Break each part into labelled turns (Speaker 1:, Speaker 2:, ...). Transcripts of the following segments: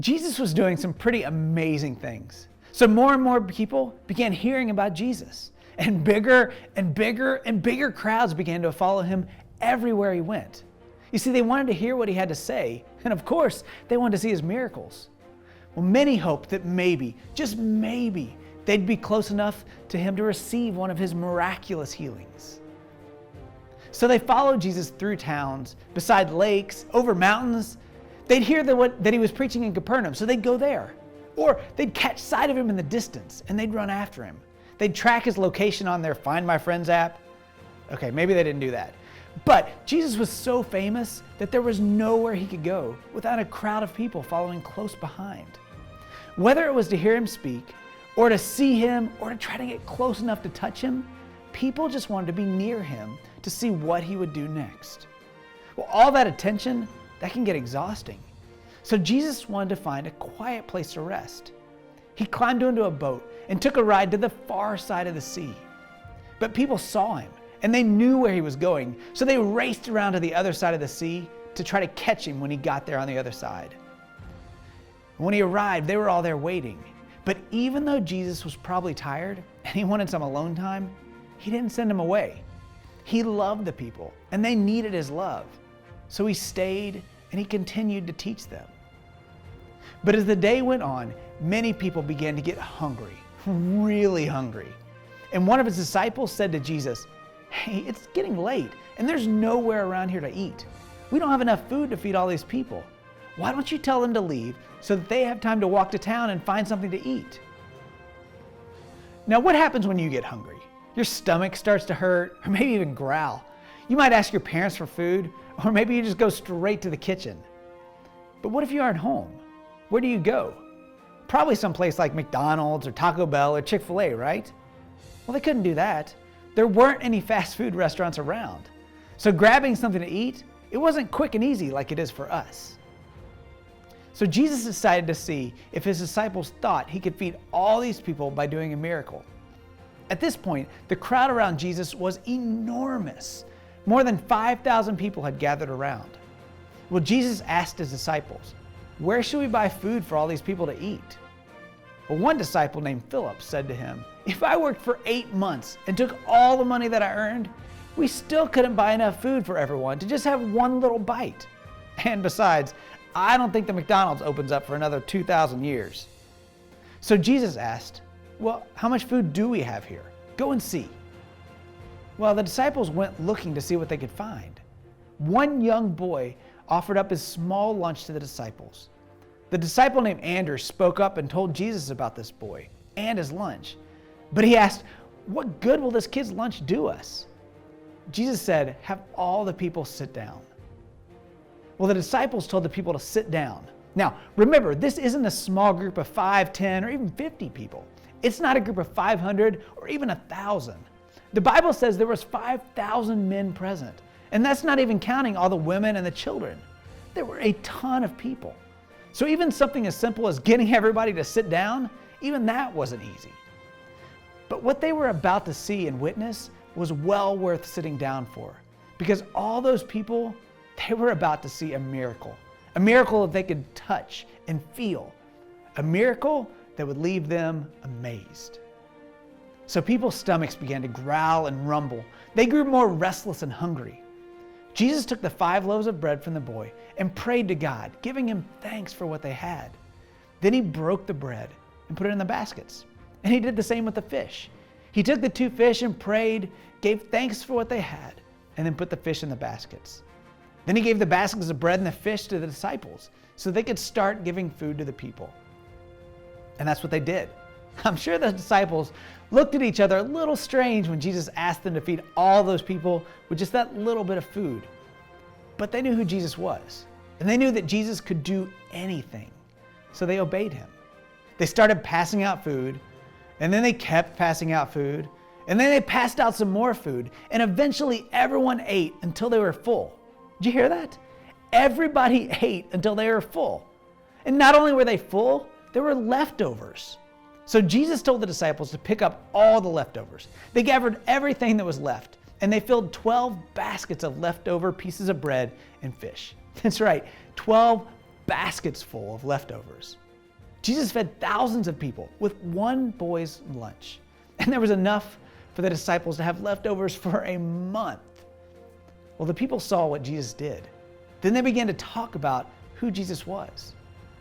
Speaker 1: Jesus was doing some pretty amazing things. So more and more people began hearing about Jesus, and bigger and bigger and bigger crowds began to follow him everywhere he went. You see, they wanted to hear what he had to say, and of course, they wanted to see his miracles. Well, many hoped that maybe, just maybe, they'd be close enough to him to receive one of his miraculous healings. So they followed Jesus through towns, beside lakes, over mountains. They'd hear that he was preaching in Capernaum, so they'd go there. Or they'd catch sight of him in the distance, and they'd run after him. They'd track his location on their Find My Friends app. Okay, maybe they didn't do that. But Jesus was so famous that there was nowhere he could go without a crowd of people following close behind. Whether it was to hear him speak, or to see him, or to try to get close enough to touch him, people just wanted to be near him to see what he would do next. Well, all that attention, that can get exhausting. So Jesus wanted to find a quiet place to rest. He climbed into a boat and took a ride to the far side of the sea. But people saw him, and they knew where he was going, so they raced around to the other side of the sea to try to catch him when he got there on the other side. When he arrived, they were all there waiting. But even though Jesus was probably tired and he wanted some alone time, he didn't send them away. He loved the people, and they needed his love. So he stayed and he continued to teach them. But as the day went on, many people began to get hungry, really hungry. And one of his disciples said to Jesus, "Hey, it's getting late, and there's nowhere around here to eat. We don't have enough food to feed all these people. Why don't you tell them to leave so that they have time to walk to town and find something to eat?" Now, what happens when you get hungry? Your stomach starts to hurt, or maybe even growl. You might ask your parents for food, or maybe you just go straight to the kitchen. But what if you aren't home? Where do you go? Probably someplace like McDonald's or Taco Bell or Chick-fil-A, right? Well, they couldn't do that. There weren't any fast food restaurants around. So grabbing something to eat, it wasn't quick and easy like it is for us. So Jesus decided to see if his disciples thought he could feed all these people by doing a miracle. At this point, the crowd around Jesus was enormous. More than 5,000 people had gathered around. Well, Jesus asked his disciples, "Where should we buy food for all these people to eat?" Well, one disciple named Philip said to him, "If I worked for 8 months and took all the money that I earned, we still couldn't buy enough food for everyone to just have one little bite. And besides, I don't think the McDonald's opens up for another 2,000 years." So Jesus asked, "Well, how much food do we have here? Go and see." Well, the disciples went looking to see what they could find. One young boy offered up his small lunch to the disciples. The disciple named Andrew spoke up and told Jesus about this boy and his lunch. But he asked, "What good will this kid's lunch do us?" Jesus said, "Have all the people sit down." Well, the disciples told the people to sit down. Now, remember, this isn't a small group of 5, 10, or even 50 people. It's not a group of 500 or even 1,000. The Bible says there was 5,000 men present, and that's not even counting all the women and the children. There were a ton of people. So even something as simple as getting everybody to sit down, even that wasn't easy. But what they were about to see and witness was well worth sitting down for, because all those people, they were about to see a miracle that they could touch and feel, a miracle that would leave them amazed. So people's stomachs began to growl and rumble. They grew more restless and hungry. Jesus took the 5 loaves of bread from the boy and prayed to God, giving him thanks for what they had. Then he broke the bread and put it in the baskets. And he did the same with the fish. He took the 2 fish and prayed, gave thanks for what they had, and then put the fish in the baskets. Then he gave the baskets of bread and the fish to the disciples so they could start giving food to the people. And that's what they did. I'm sure the disciples looked at each other a little strange when Jesus asked them to feed all those people with just that little bit of food. But they knew who Jesus was, and they knew that Jesus could do anything. So they obeyed him. They started passing out food, and then they kept passing out food, and then they passed out some more food, and eventually everyone ate until they were full. Did you hear that? Everybody ate until they were full. And not only were they full, there were leftovers. So Jesus told the disciples to pick up all the leftovers. They gathered everything that was left, and they filled 12 baskets of leftover pieces of bread and fish. That's right, 12 baskets full of leftovers. Jesus fed thousands of people with one boy's lunch. And there was enough for the disciples to have leftovers for a month. Well, the people saw what Jesus did. Then they began to talk about who Jesus was.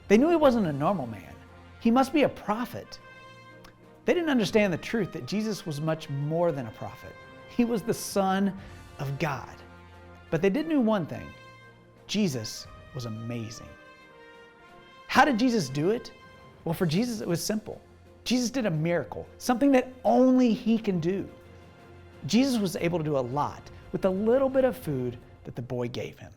Speaker 1: They knew he wasn't a normal man. He must be a prophet. They didn't understand the truth that Jesus was much more than a prophet. He was the Son of God. But they did know one thing. Jesus was amazing. How did Jesus do it? Well, for Jesus, it was simple. Jesus did a miracle, something that only he can do. Jesus was able to do a lot with the little bit of food that the boy gave him.